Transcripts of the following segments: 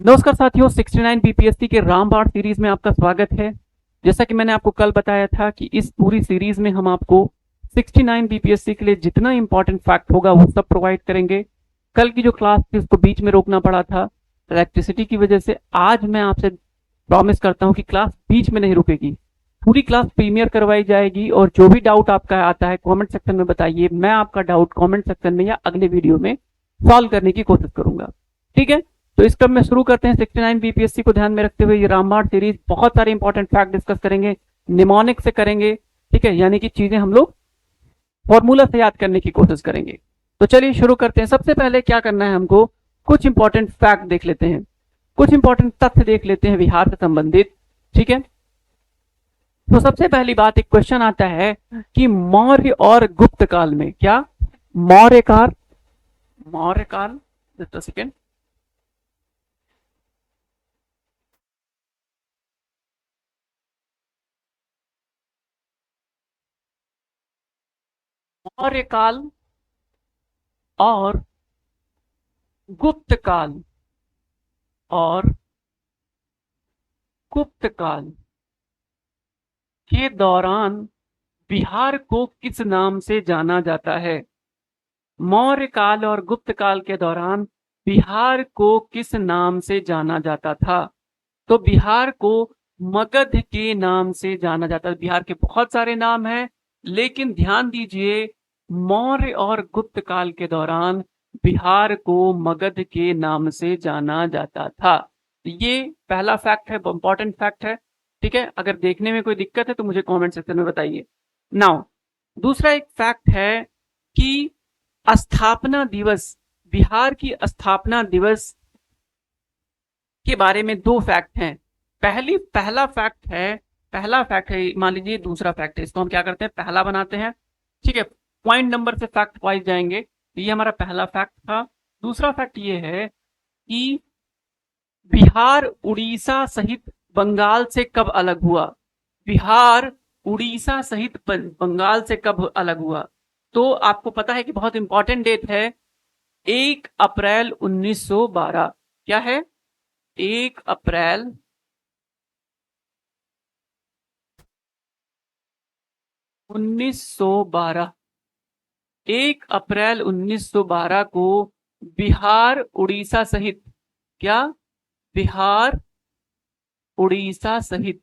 नमस्कार साथियों, 69 बीपीएससी के रामबाण सीरीज में आपका स्वागत है। जैसा कि मैंने आपको कल बताया था कि इस पूरी सीरीज में हम आपको 69 बीपीएससी के लिए जितना इंपॉर्टेंट फैक्ट होगा वो सब प्रोवाइड करेंगे। कल की जो क्लास थी उसको बीच में रोकना पड़ा था इलेक्ट्रिसिटी की वजह से। आज मैं आपसे प्रॉमिस करता हूँ कि क्लास बीच में नहीं रुकेगी, पूरी क्लास प्रीमियर करवाई जाएगी। और जो भी डाउट आपका आता है कॉमेंट सेक्शन में बताइए, मैं आपका डाउट कॉमेंट सेक्शन में या अगले वीडियो में सॉल्व करने की कोशिश करूंगा। ठीक है, तो इस क्रम में शुरू करते हैं। 69 बीपीएससी को ध्यान में रखते हुए ये रामबाण सीरीज बहुत सारे इंपॉर्टेंट फैक्ट डिस्कस करेंगे, निमोनिक से करेंगे। ठीक है, यानी कि चीजें हम लोग फॉर्मूला से याद करने की कोशिश करेंगे। तो चलिए शुरू करते हैं। सबसे पहले क्या करना है, हमको कुछ इंपॉर्टेंट फैक्ट देख लेते हैं, कुछ इंपॉर्टेंट तथ्य देख लेते हैं बिहार से संबंधित। ठीक है, तो सबसे पहली बात, एक क्वेश्चन आता है कि मौर्य और गुप्त काल में क्या, मौर्य काल, मौर्य काल, जस्ट अ सेकेंड, मौर्य काल और गुप्त काल, और गुप्त काल के दौरान बिहार को किस नाम से जाना जाता है? मौर्य काल और गुप्त काल के दौरान बिहार को किस नाम से जाना जाता था? तो बिहार को मगध के नाम से जाना जाता है। बिहार के बहुत सारे नाम हैं, लेकिन ध्यान दीजिए मौर्य और गुप्त काल के दौरान बिहार को मगध के नाम से जाना जाता था। ये पहला फैक्ट है, इंपॉर्टेंट फैक्ट है। ठीक है, अगर देखने में कोई दिक्कत है तो मुझे कमेंट सेक्शन में बताइए। नाउ दूसरा एक फैक्ट है कि स्थापना दिवस, बिहार की स्थापना दिवस के बारे में दो फैक्ट हैं। पहला फैक्ट है, मान लीजिए दूसरा फैक्ट है, इसको हम क्या करते हैं, पहला बनाते हैं। ठीक है, पॉइंट नंबर से फैक्ट वाइज जाएंगे। ये हमारा पहला फैक्ट था। दूसरा फैक्ट ये है कि बिहार उड़ीसा सहित बंगाल से कब अलग हुआ? बिहार उड़ीसा सहित बंगाल से कब अलग हुआ? तो आपको पता है कि बहुत इंपॉर्टेंट डेट है, 1 अप्रैल 1912। क्या है? 1 अप्रैल 1912। 1 अप्रैल 1912 को बिहार उड़ीसा सहित, क्या, बिहार उड़ीसा सहित,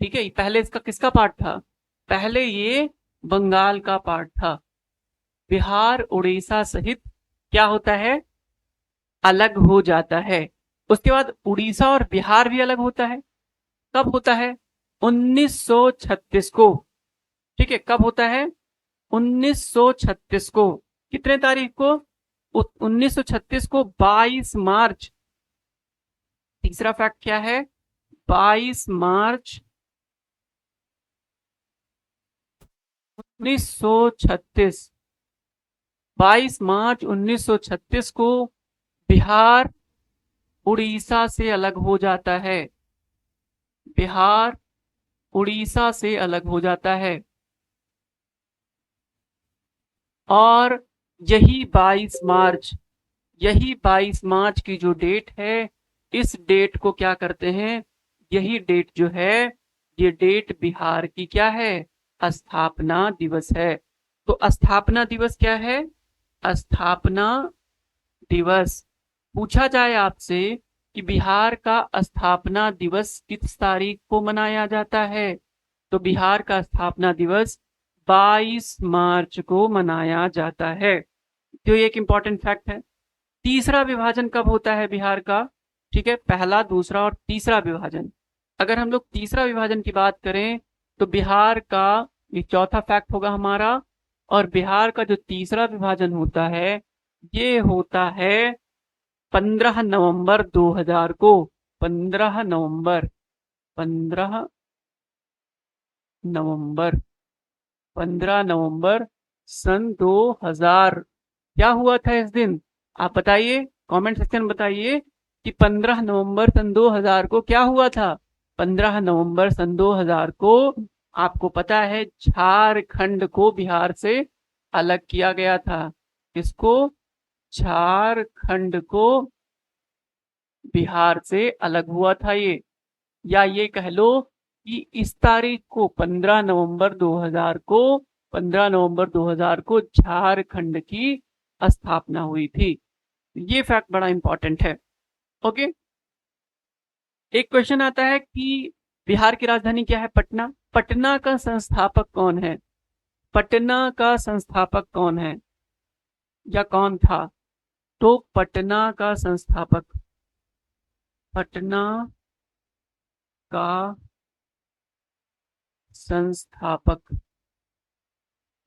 ठीक है, पहले इसका किसका पार्ट था? पहले ये बंगाल का पार्ट था। बिहार उड़ीसा सहित क्या होता है, अलग हो जाता है। उसके बाद उड़ीसा और बिहार भी अलग होता है। कब होता है? 1936 को। ठीक है, कब होता है? 1936 को। कितने तारीख को? 1936 को 22 मार्च। तीसरा फैक्ट क्या है? 22 मार्च 1936, 22 मार्च 1936 को बिहार उड़ीसा से अलग हो जाता है। बिहार उड़ीसा से अलग हो जाता है। और यही 22 मार्च, यही 22 मार्च की जो डेट है, इस डेट को क्या करते हैं, यही डेट जो है, ये डेट बिहार की क्या है, स्थापना दिवस है। तो स्थापना दिवस क्या है? स्थापना दिवस। पूछा जाए आपसे कि बिहार का स्थापना दिवस किस तारीख को मनाया जाता है, तो बिहार का स्थापना दिवस 22 मार्च को मनाया जाता है। तो ये एक इंपॉर्टेंट फैक्ट है। तीसरा विभाजन कब होता है बिहार का? ठीक है, पहला, दूसरा और तीसरा विभाजन। अगर हम लोग तीसरा विभाजन की बात करें तो बिहार का, ये चौथा फैक्ट होगा हमारा, और बिहार का जो तीसरा विभाजन होता है ये होता है 15 नवंबर 2000 को। 15 नवंबर, 15 नवंबर, 15 नवंबर सन 2000। क्या हुआ था इस दिन? आप बताइए, कमेंट सेक्शन में बताइए कि 15 नवंबर सन 2000 को क्या हुआ था। 15 नवंबर सन 2000 को आपको पता है झारखंड को बिहार से अलग किया गया था। किसको? झारखंड को बिहार से अलग हुआ था ये, या ये कह लो कि इस तारीख को 15 नवंबर 2000 को झारखंड की स्थापना हुई थी। ये फैक्ट बड़ा इंपॉर्टेंट है। ओके, एक क्वेश्चन आता है कि बिहार की राजधानी क्या है? पटना। पटना का संस्थापक कौन है? पटना का संस्थापक कौन है या कौन था? तो पटना का संस्थापक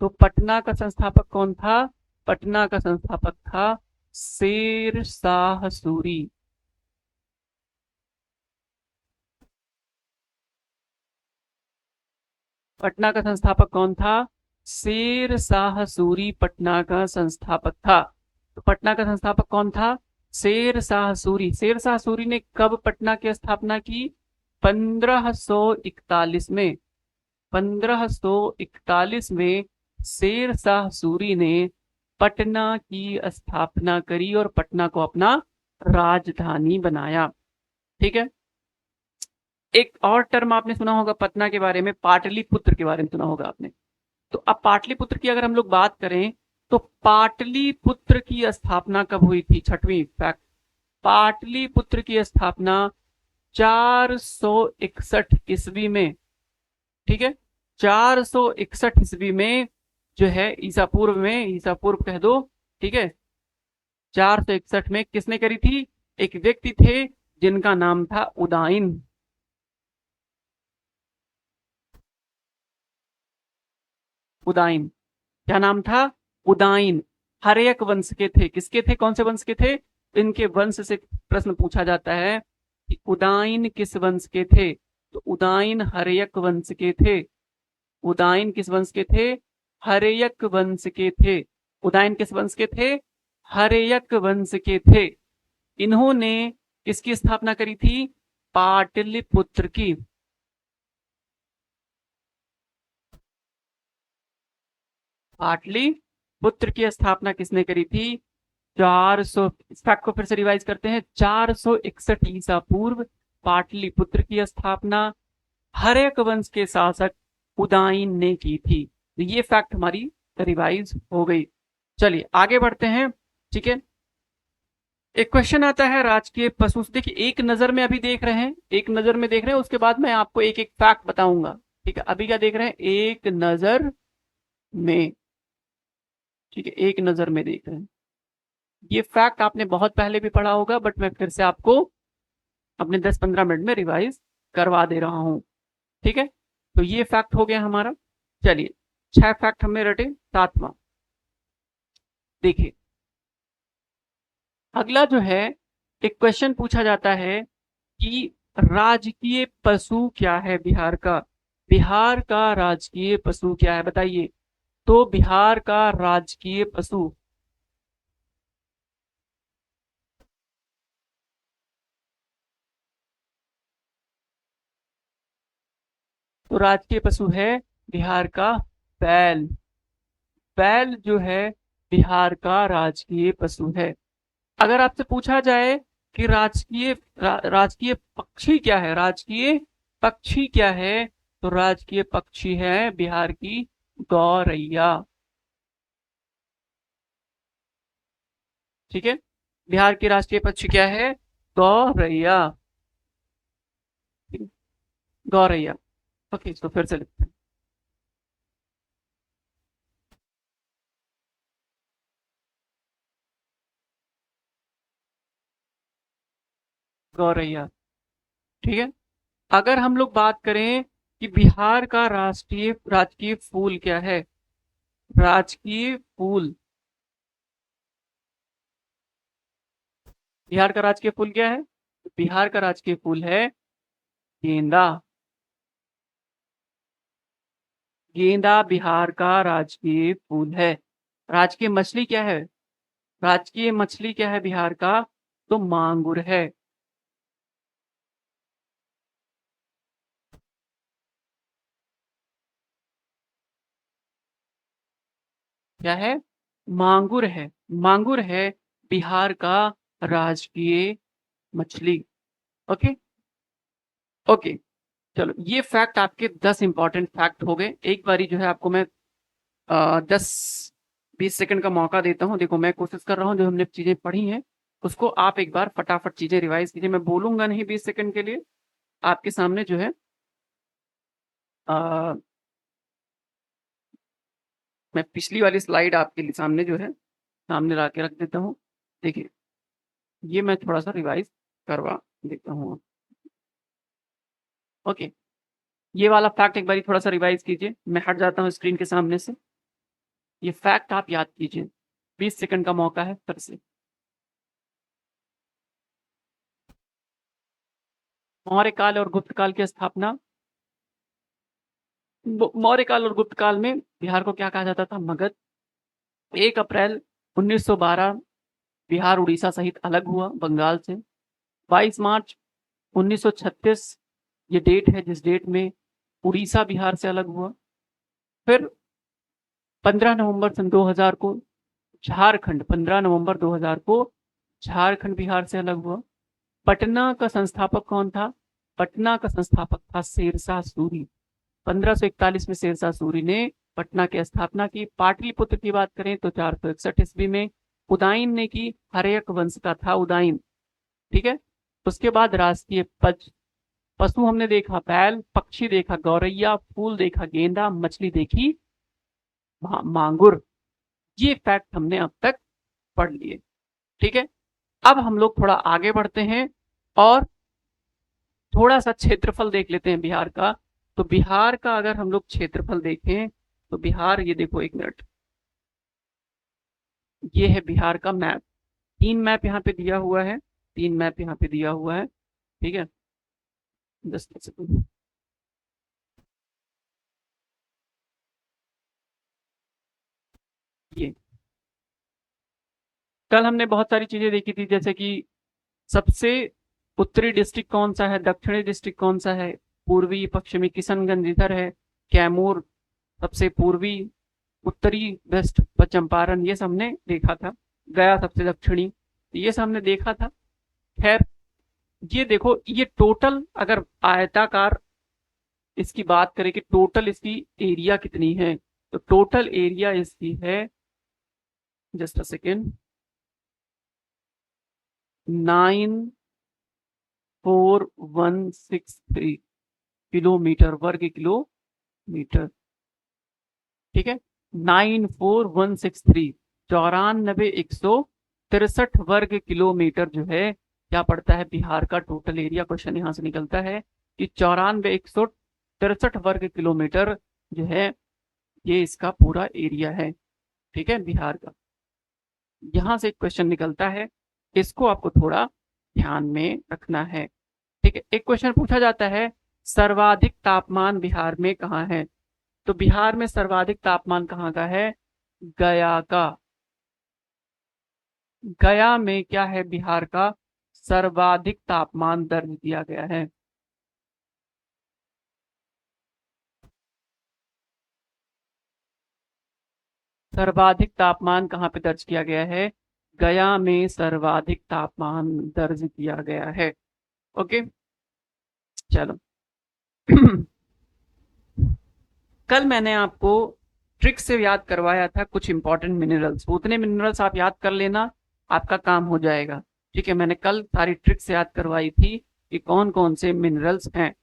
तो पटना का संस्थापक कौन था? पटना का संस्थापक था शेर शाह सूरी। पटना का संस्थापक कौन था? शेर शाह सूरी पटना का संस्थापक था। तो पटना का संस्थापक कौन था? शेर शाह सूरी। शेर शाह सूरी ने कब पटना की स्थापना की? 1541 में। 1541 में शेर शाह सूरी ने पटना की स्थापना करी और पटना को अपना राजधानी बनाया। ठीक है। एक और टर्म आपने सुना होगा पटना के बारे में, पाटलिपुत्र के बारे में सुना होगा आपने। तो अब पाटलिपुत्र की अगर हम लोग बात करें तो पाटलिपुत्र की स्थापना कब हुई थी? छठवीं फैक्ट, पाटलिपुत्र की स्थापना 461 ईस्वी में। ठीक है, 461 ईस्वी में जो है, ईसा पूर्व में, ईसा पूर्व कह दो। ठीक है, 461 में किसने करी थी? एक व्यक्ति थे जिनका नाम था उदाइन। उदाइन, क्या नाम था? उदाइन। हर्यक वंश के थे। किसके थे? कौन से वंश के थे? इनके वंश से प्रश्न पूछा जाता है कि उदाइन किस वंश के थे? तो उदाइन हर्यक वंश के थे। उदाइन किस वंश के थे? हर्यक वंश के थे। उदाइन किस वंश के थे? हर्यक वंश के थे। इन्होंने किसकी स्थापना करी थी? पाटलिपुत्र की। पाटलिपुत्र की स्थापना किसने करी थी? 400, इस फैक्ट को फिर से रिवाइज करते हैं। 461 ईसा पूर्व पाटलिपुत्र की स्थापना हर्यक वंश के शासक उदाइन ने की थी। तो ये फैक्ट हमारी रिवाइज हो गई। चलिए आगे बढ़ते हैं। ठीक है, एक क्वेश्चन आता है राजकीय पशु। देखिए, एक नजर में अभी देख रहे हैं, एक नजर में देख रहे हैं, उसके बाद मैं आपको एक एक फैक्ट बताऊंगा। ठीक है, अभी क्या देख रहे हैं? एक नजर में। ठीक है, एक नजर में देख रहे हैं। ये फैक्ट आपने बहुत पहले भी पढ़ा होगा, बट मैं फिर से आपको अपने 10-15 मिनट में रिवाइज करवा दे रहा हूं। ठीक है, तो ये फैक्ट हो गया हमारा। चलिए, 6 फैक्ट हमने रटे। 7वां देखिए, अगला जो है, एक क्वेश्चन पूछा जाता है कि राजकीय पशु क्या है बिहार का? बिहार का राजकीय पशु क्या है, बताइए। तो बिहार का राजकीय पशु, तो राजकीय पशु है बिहार का बैल। बैल जो है बिहार का राजकीय पशु है। अगर आपसे पूछा जाए कि राजकीय पक्षी क्या है, राजकीय पक्षी क्या है, तो राजकीय पक्षी है बिहार की गौरैया। ठीक है, बिहार की राष्ट्रीय पक्षी क्या है? गौरैया। गौरैया। ओके, तो फिर से लिखते हैं गौरैया। ठीक है, अगर हम लोग बात करें कि बिहार का राष्ट्रीय राजकीय फूल क्या है, राजकीय फूल, बिहार का राजकीय फूल क्या है? बिहार का राजकीय फूल है गेंदा। गेंदा बिहार का राजकीय फूल है। राजकीय मछली क्या है? राजकीय मछली क्या है बिहार का? तो मांगुर है। क्या है? मांगुर है। मांगुर है बिहार का राजकीय मछली। ओके ओके, चलो ये फैक्ट आपके 10 इंपॉर्टेंट फैक्ट हो गए। एक बारी जो है आपको मैं 10-20 सेकंड का मौका देता हूँ। देखो मैं कोशिश कर रहा हूँ जो हमने चीजें पढ़ी हैं उसको आप एक बार फटाफट चीजें रिवाइज कीजिए। मैं बोलूंगा नहीं 20 सेकंड के लिए, आपके सामने जो है अ, मैं पिछली वाली स्लाइड आपके सामने जो है सामने ला के रख देता हूँ। देखिए ये मैं थोड़ा सा रिवाइज करवा देता हूँ। ओके, ये वाला फैक्ट एक बारी थोड़ा सा रिवाइज कीजिए। मैं हट जाता हूँ स्क्रीन के सामने से। ये फैक्ट आप याद कीजिए, 20 सेकंड का मौका है फिर से। मौर्य काल और गुप्त काल की स्थापना। मौर्य काल और गुप्त काल में बिहार को क्या कहा जाता था? मगध। 1 अप्रैल 1912 बिहार उड़ीसा सहित अलग हुआ बंगाल से। 22 मार्च 1936 ये डेट है जिस डेट में उड़ीसा बिहार से अलग हुआ। फिर 15 नवंबर सन 2000 को झारखंड 15 नवंबर 2000 को झारखंड बिहार से अलग हुआ। पटना का संस्थापक कौन था? पटना का संस्थापक था शेरशाह सूरी। 1541 में शेरशाह सूरी ने पटना की स्थापना की। पाटलिपुत्र की बात करें तो 461 ईस्वी में उदाइन ने की। हर्यक वंश का था उदाइन। ठीक है, उसके बाद राष्ट्रीय पशु हमने देखा बैल, पक्षी देखा गौरैया, फूल देखा गेंदा, मछली देखी मांगुर। ये फैक्ट हमने अब तक पढ़ लिए। ठीक है, अब हम लोग थोड़ा आगे बढ़ते हैं और थोड़ा सा क्षेत्रफल देख लेते हैं बिहार का। तो बिहार का अगर हम लोग क्षेत्रफल देखें तो बिहार, ये देखो 1 मिनट, ये है बिहार का मैप। 3 मैप यहाँ पे दिया हुआ है, 3 मैप यहाँ पे दिया हुआ है। ठीक है, जस्ट सेकंड। ये कल हमने बहुत सारी चीजें देखी थी, जैसे कि सबसे उत्तरी डिस्ट्रिक्ट कौन सा है, दक्षिणी डिस्ट्रिक्ट कौन सा है, पूर्वी पश्चिमी किशनगंज इधर है, कैमूर सबसे पूर्वी, उत्तरी वेस्ट चंपारण, ये सब हमने देखा था। गया सबसे दक्षिणी, ये सब हमने देखा था। खैर ये देखो, ये टोटल अगर आयताकार इसकी बात करें कि टोटल इसकी एरिया कितनी है, तो टोटल एरिया इसकी है, जस्ट अ सेकेंड, 94163 किलोमीटर, वर्ग किलोमीटर। ठीक है, 94163, 94,163 वर्ग किलोमीटर जो है क्या पड़ता है बिहार का टोटल एरिया। क्वेश्चन यहां से निकलता है कि 94,163 वर्ग किलोमीटर जो है ये इसका पूरा एरिया है। ठीक है, बिहार का। यहां से एक क्वेश्चन निकलता है, इसको आपको थोड़ा ध्यान में रखना है। ठीक है, एक क्वेश्चन पूछा जाता है, सर्वाधिक तापमान बिहार में कहाँ है? तो बिहार में सर्वाधिक तापमान कहाँ का है? गया का। गया में क्या है? बिहार का सर्वाधिक तापमान दर्ज किया गया है। सर्वाधिक तापमान कहाँ पे दर्ज किया गया है? गया में सर्वाधिक तापमान दर्ज किया गया है। ओके, चलो। कल मैंने आपको ट्रिक से याद करवाया था कुछ इंपॉर्टेंट मिनरल्स, उतने मिनरल्स आप याद कर लेना, आपका काम हो जाएगा। ठीक है, मैंने कल सारी ट्रिक से याद करवाई थी कि कौन कौन से मिनरल्स हैं।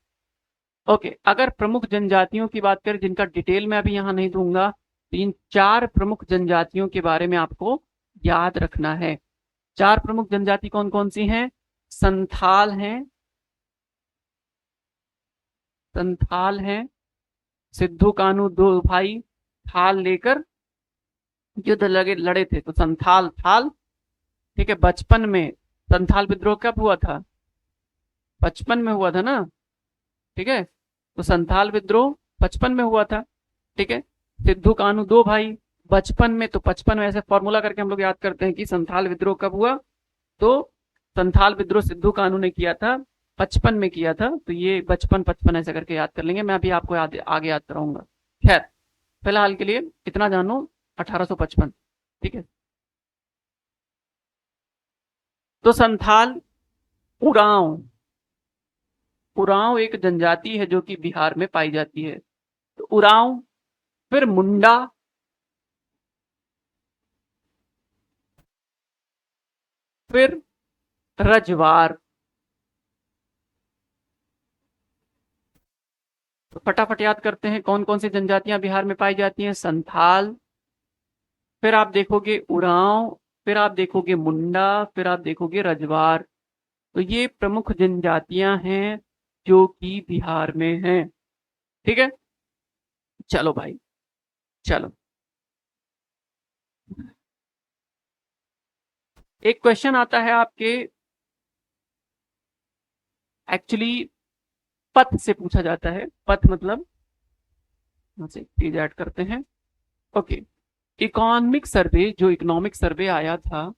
ओके, अगर प्रमुख जनजातियों की बात करें, जिनका डिटेल मैं अभी यहाँ नहीं दूंगा, तो इन 4 प्रमुख जनजातियों के बारे में आपको याद रखना है। 4 प्रमुख जनजाति कौन कौन सी हैं? संथाल हैं, संथाल हैं, सिद्धू कानू 2 भाई थाल लेकर युद्ध लड़े थे, तो संथाल थाल। ठीक है, बचपन में संथाल विद्रोह कब हुआ था? बचपन में हुआ था ना। ठीक है, तो संथाल विद्रोह बचपन में हुआ था। ठीक है, सिद्धू कानू 2 भाई बचपन में, तो 55 में ऐसे फॉर्मूला करके हम लोग याद करते हैं कि संथाल विद्रोह कब हुआ, तो संथाल विद्रोह सिद्धू कानू ने किया था, 55 में किया था। तो ये बचपन 55 ऐसे करके याद कर लेंगे, मैं अभी आपको आगे याद कराऊंगा। खैर फिलहाल के लिए इतना जानो, 1855। ठीक है, तो संथाल, उरांव, उरांव एक जनजाति है जो कि बिहार में पाई जाती है, तो उरांव। फिर मुंडा, फिर रजवार। तो फटाफट याद करते हैं कौन कौन सी जनजातियां बिहार में पाई जाती हैं। संथाल, फिर आप देखोगे उरांव, फिर आप देखोगे मुंडा, फिर आप देखोगे रजवार। तो ये प्रमुख जनजातियां हैं जो कि बिहार में हैं। ठीक है, चलो भाई, चलो। एक क्वेश्चन आता है आपके, एक्चुअली पथ से पूछा जाता है। पथ मतलब चीज ऐड करते हैं। ओके, इकोनॉमिक सर्वे, जो इकोनॉमिक सर्वे आया था,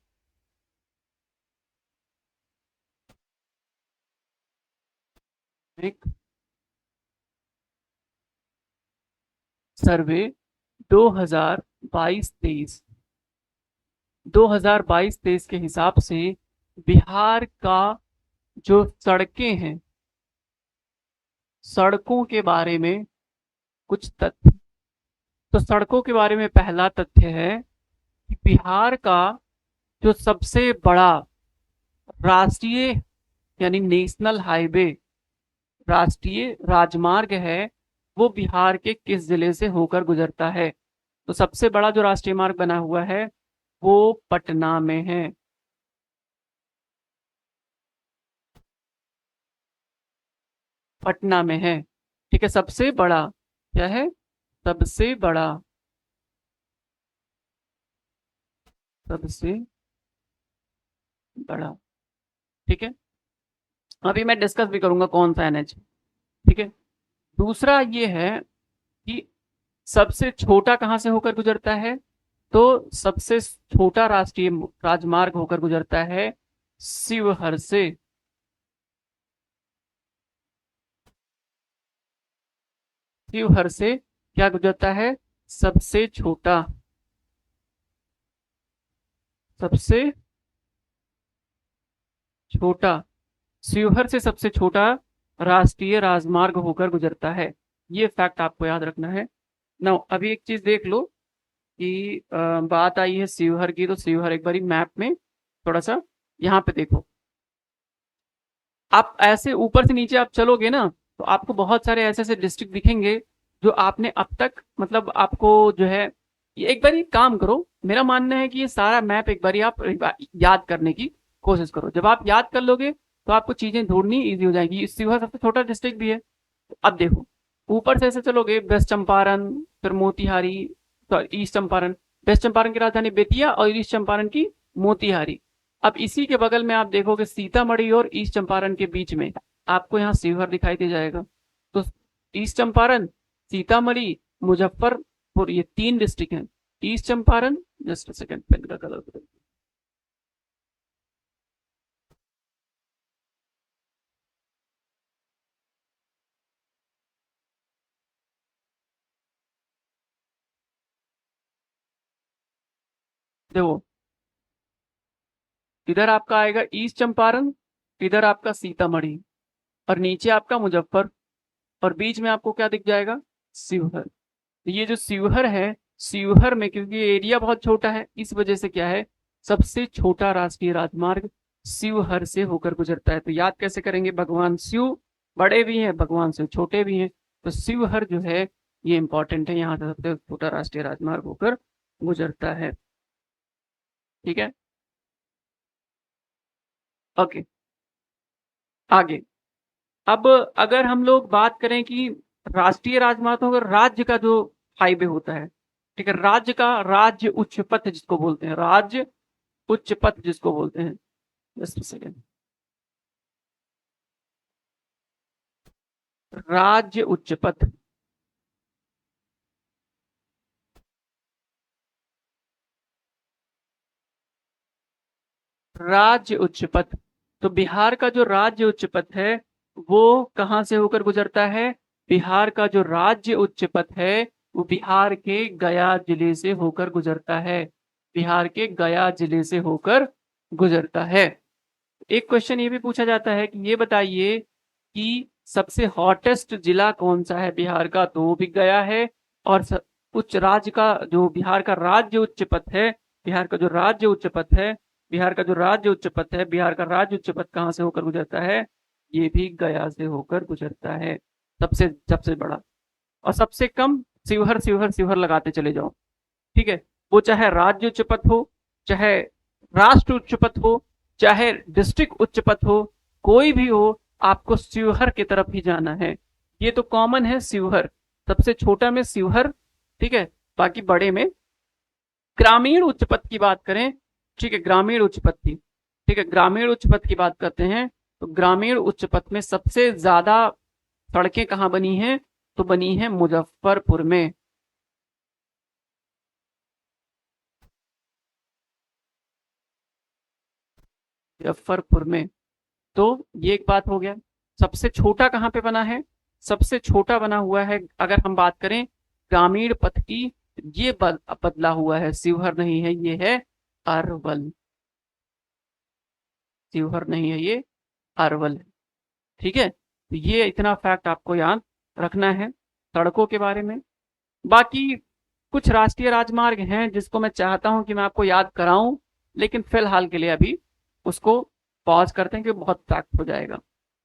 एक सर्वे 2022-23, 2022-23 के हिसाब से बिहार का जो सड़कें हैं, सड़कों के बारे में कुछ तथ्य। तो सड़कों के बारे में पहला तथ्य है कि बिहार का जो सबसे बड़ा राष्ट्रीय यानी नेशनल हाईवे, राष्ट्रीय राजमार्ग है, वो बिहार के किस जिले से होकर गुजरता है। तो सबसे बड़ा जो राष्ट्रीय मार्ग बना हुआ है वो पटना में है। पटना में है, ठीक है। सबसे बड़ा क्या है, सबसे बड़ा, सबसे बड़ा, ठीक है। अभी मैं डिस्कस भी करूंगा कौन सा एनएच, ठीक है। दूसरा ये है कि सबसे छोटा कहां से होकर गुजरता है, तो सबसे छोटा राष्ट्रीय राजमार्ग होकर गुजरता है शिवहर से। शिवहर से क्या गुजरता है, सबसे छोटा, सबसे छोटा, शिवहर से सबसे छोटा राष्ट्रीय राजमार्ग होकर गुजरता है। ये फैक्ट आपको याद रखना है ना। अभी एक चीज देख लो कि बात आई है शिवहर की, तो शिवहर एक बारी मैप में थोड़ा सा यहाँ पे देखो। आप ऐसे ऊपर से नीचे आप चलोगे ना, तो आपको बहुत सारे ऐसे ऐसे डिस्ट्रिक्ट दिखेंगे जो आपने अब तक, मतलब आपको जो है, ये एक बार काम करो। मेरा मानना है कि ये सारा मैप एक बार याद करने की कोशिश करो। जब आप याद कर लोगे तो आपको चीजें ढूंढनी इजी हो जाएगी। शिवहर सबसे छोटा डिस्ट्रिक्ट भी है। अब देखो, ऊपर से ऐसे चलोगे, वेस्ट चंपारण, फिर Motihari, sorry east Champaran. West Champaran की राजधानी बेतिया और ईस्ट चंपारण की मोतिहारी। अब इसी के बगल में आप देखोगे सीतामढ़ी और ईस्ट चंपारण के बीच में आपको यहाँ शिवहर दिखाई दे जाएगा। तो ईस्ट चंपारण, सीतामढ़ी, मुजफ्फरपुर, ये 3 डिस्ट्रिक्ट हैं। East Champaran, just second, pen का कलर बदल, देखो इधर आपका आएगा ईस्ट चंपारण, इधर आपका सीतामढ़ी, और नीचे आपका मुजफ्फर, और बीच में आपको क्या दिख जाएगा, शिवहर। तो ये जो शिवहर है, शिवहर में क्योंकि एरिया बहुत छोटा है, इस वजह से क्या है, सबसे छोटा राष्ट्रीय राजमार्ग शिवहर से होकर गुजरता है। तो याद कैसे करेंगे, भगवान शिव बड़े भी हैं, भगवान शिव छोटे भी हैं। तो शिवहर जो है ये इंपॉर्टेंट है, यहाँ से सबसे छोटा राष्ट्रीय राजमार्ग होकर गुजरता है। ठीक है, ओके, आगे। अब अगर हम लोग बात करें कि राष्ट्रीय राजमार्ग तो अगर राज्य का जो हाईवे होता है, ठीक है, राज्य का, राज्य उच्च पथ जिसको बोलते हैं, राज्य उच्च पथ जिसको बोलते हैं, जस्ट सेकेंड, राज्य उच्च पथ, राज्य उच्च पथ। तो बिहार का जो राज्य उच्च पथ है वो कहाँ से होकर गुजरता है, बिहार का जो राज्य उच्च पथ है वो बिहार के गया जिले से होकर गुजरता है, बिहार के गया जिले से होकर गुजरता है। एक क्वेश्चन ये भी पूछा जाता है कि ये बताइए कि सबसे हॉटेस्ट जिला कौन सा है बिहार का, तो वो भी गया है। और उच्च राज्य का जो बिहार का राज्य उच्च पथ है, बिहार का जो राज्य उच्च पथ है, बिहार का जो राज्य उच्च पथ है, बिहार का राज्य उच्च पथ कहाँ से होकर गुजरता है, ये भी गया से होकर गुजरता है। सबसे सबसे बड़ा। और सबसे कम, शिवहर शिवहर शिवहर लगाते चले जाओ। ठीक है। वो चाहे राज्य उच्च पथ हो, चाहे राष्ट्र उच्च पथ हो, चाहे डिस्ट्रिक्ट उच्च पथ हो, कोई भी हो, आपको शिवहर की तरफ ही जाना है। ये तो कॉमन है शिवहर। सबसे छोटा में शिवहर। ठीक है। बाकी बड़े में ग्रामीण उच्च पथ की बात करें। ठीक है, ग्रामीण उच्च पथ की। ठीक है, ग्रामीण उच्च पथ की बात करते हैं। तो ग्रामीण उच्च पथ में सबसे ज्यादा सड़कें कहाँ बनी हैं, तो बनी है मुजफ्फरपुर में। मुजफ्फरपुर में। तो ये एक बात हो गया। सबसे छोटा कहाँ पे बना है, सबसे छोटा बना हुआ है अगर हम बात करें ग्रामीण पथ की, ये बदला हुआ है, शिवहर नहीं है, ये है अरवल। शिवहर नहीं है, ये अरवल है। ठीक है, तो ये इतना फैक्ट आपको याद रखना है सड़कों के बारे में। बाकी कुछ राष्ट्रीय राजमार्ग हैं जिसको मैं चाहता हूं कि मैं आपको याद कराऊं, लेकिन फिलहाल के लिए अभी उसको पॉज करते हैं क्योंकि बहुत फैक्ट हो जाएगा,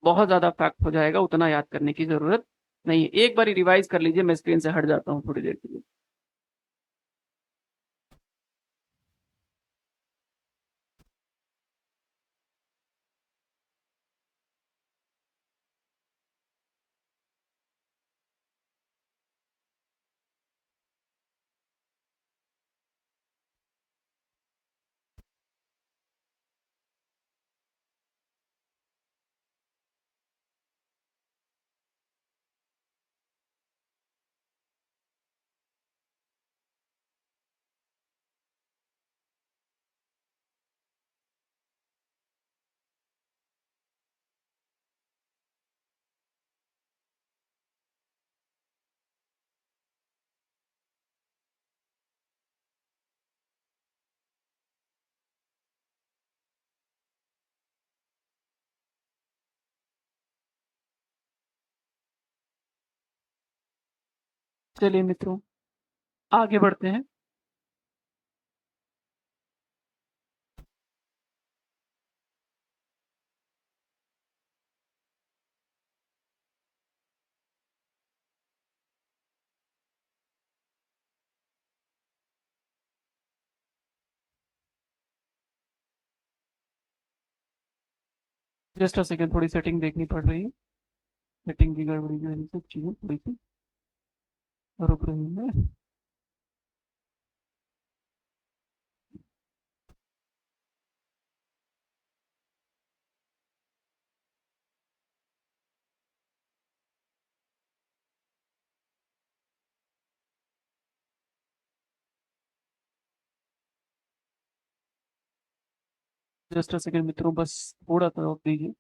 बहुत ज्यादा फैक्ट हो जाएगा, उतना याद करने की जरूरत नहीं है। एक बार रिवाइज कर लीजिए, मैं स्क्रीन से हट जाता हूँ थोड़ी देर के लिए। चलिए मित्रों, आगे बढ़ते हैं। जस्ट अ सेकंड, थोड़ी सेटिंग देखनी पड़ रही है। सेटिंग की गड़बड़ी की वजह से चीजें थोड़ी सी रुक रही है। जस्ट अ सेकंड मित्रों, बस थोड़ा सा रोक दीजिए।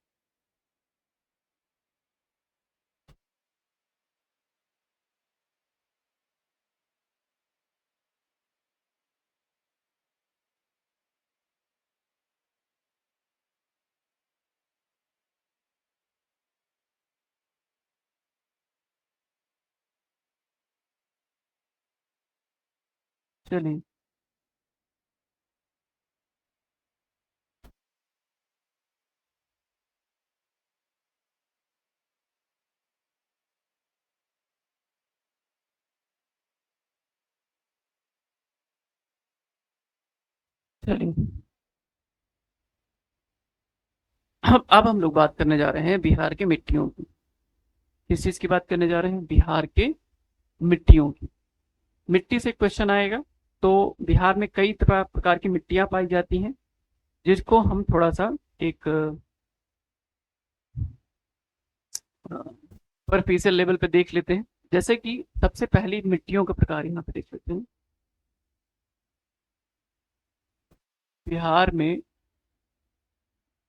चलिए। चलिए, अब हम लोग बात करने जा रहे हैं बिहार के मिट्टियों की। किस चीज की बात करने जा रहे हैं, बिहार के मिट्टियों की। मिट्टी से क्वेश्चन आएगा। तो बिहार में कई प्रकार की मिट्टियां पाई जाती हैं, जिसको हम थोड़ा सा एक सुपरफिशियल लेवल पे देख लेते हैं। जैसे कि सबसे पहली मिट्टियों के प्रकार यहाँ पे देख लेते हैं। बिहार में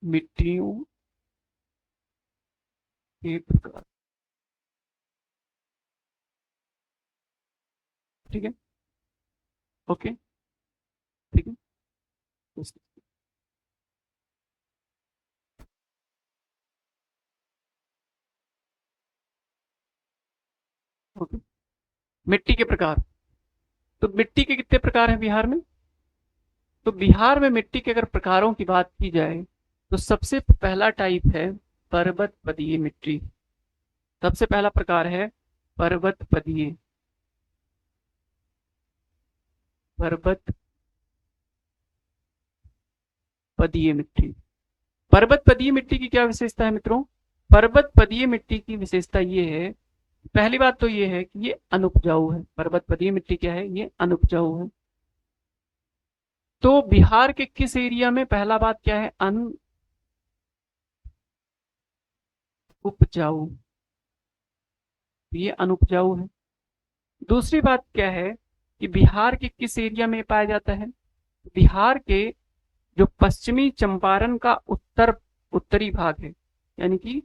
मिट्टियों के प्रकार। ठीक है। ओके। ठीक है। मिट्टी के प्रकार। तो मिट्टी के कितने प्रकार हैं बिहार में? तो बिहार में मिट्टी के अगर प्रकारों की बात की जाए तो सबसे पहला टाइप है पर्वतपदीय मिट्टी। सबसे पहला प्रकार है पर्वतपदीय। पर्वतपदीय मिट्टी। पर्वतपदीय मिट्टी की क्या विशेषता है मित्रों? पर्वतपदीय मिट्टी की विशेषता ये है, पहली बात तो ये है कि ये अनुपजाऊ है। पर्वतपदीय मिट्टी क्या है? ये अनुपजाऊ है। तो बिहार के किस एरिया में पहला बात क्या है? अनुपजाऊ। ये अनुपजाऊ है। दूसरी बात क्या है कि बिहार के किस एरिया में पाया जाता है? बिहार के जो पश्चिमी चंपारण का उत्तरी भाग है, यानी कि